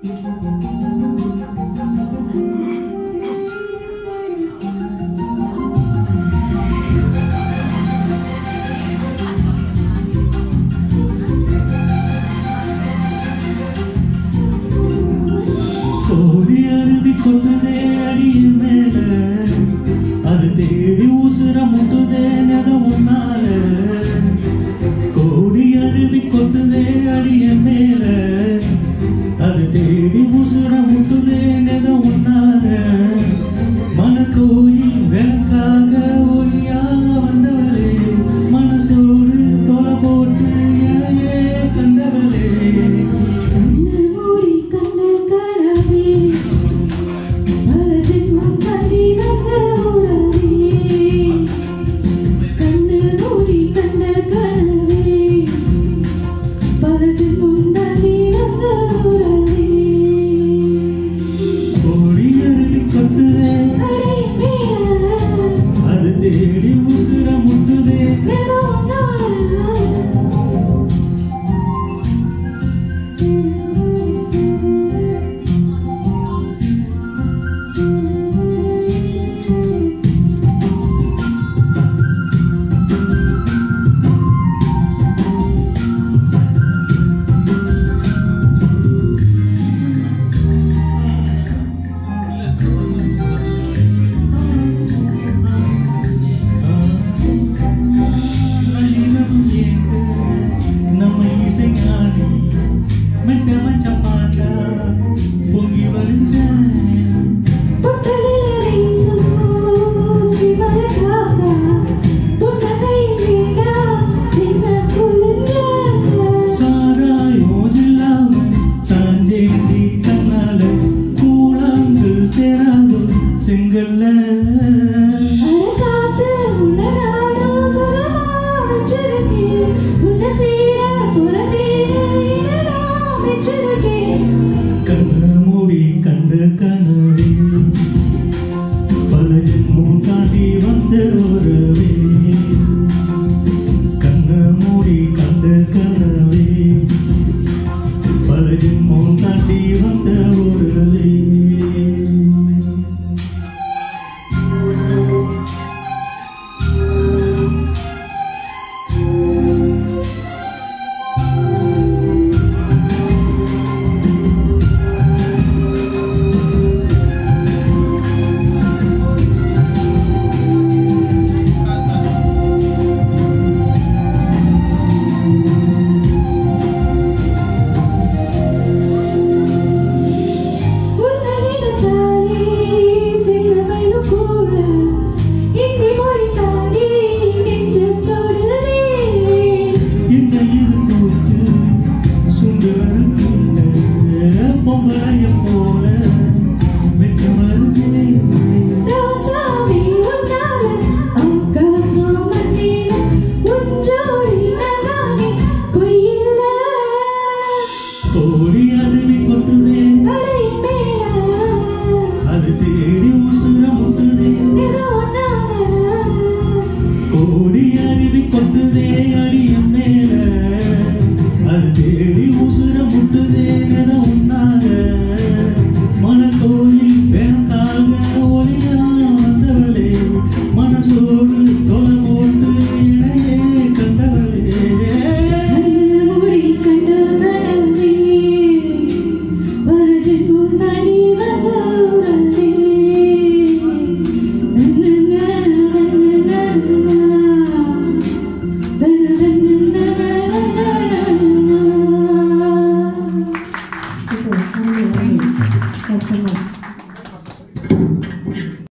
கோடி அருவி கொண்டுதே அடியின் மேல அது தேடி உசுர முட்டுதே நெத முன்னால கோடி அருவி கொண்டுதே அடியின் மேல அது தேடி உசுர முட்டுதே நெத முன்னால மனக்கோயில் விளக்காக ஒளியாக வந்தவளே மனசோடு தொலை போட்டு இணையே கண்டவளே தேடி உசுர முட்டுதே கண்ண மூடி கண்ட கனவே பல ஜென்மம் தாண்டி வந்த உறவே கண்ண மூடி கண்ட கனவே பல ஜென்மம் தாண்டி வந்த உறவே கோடி அருவி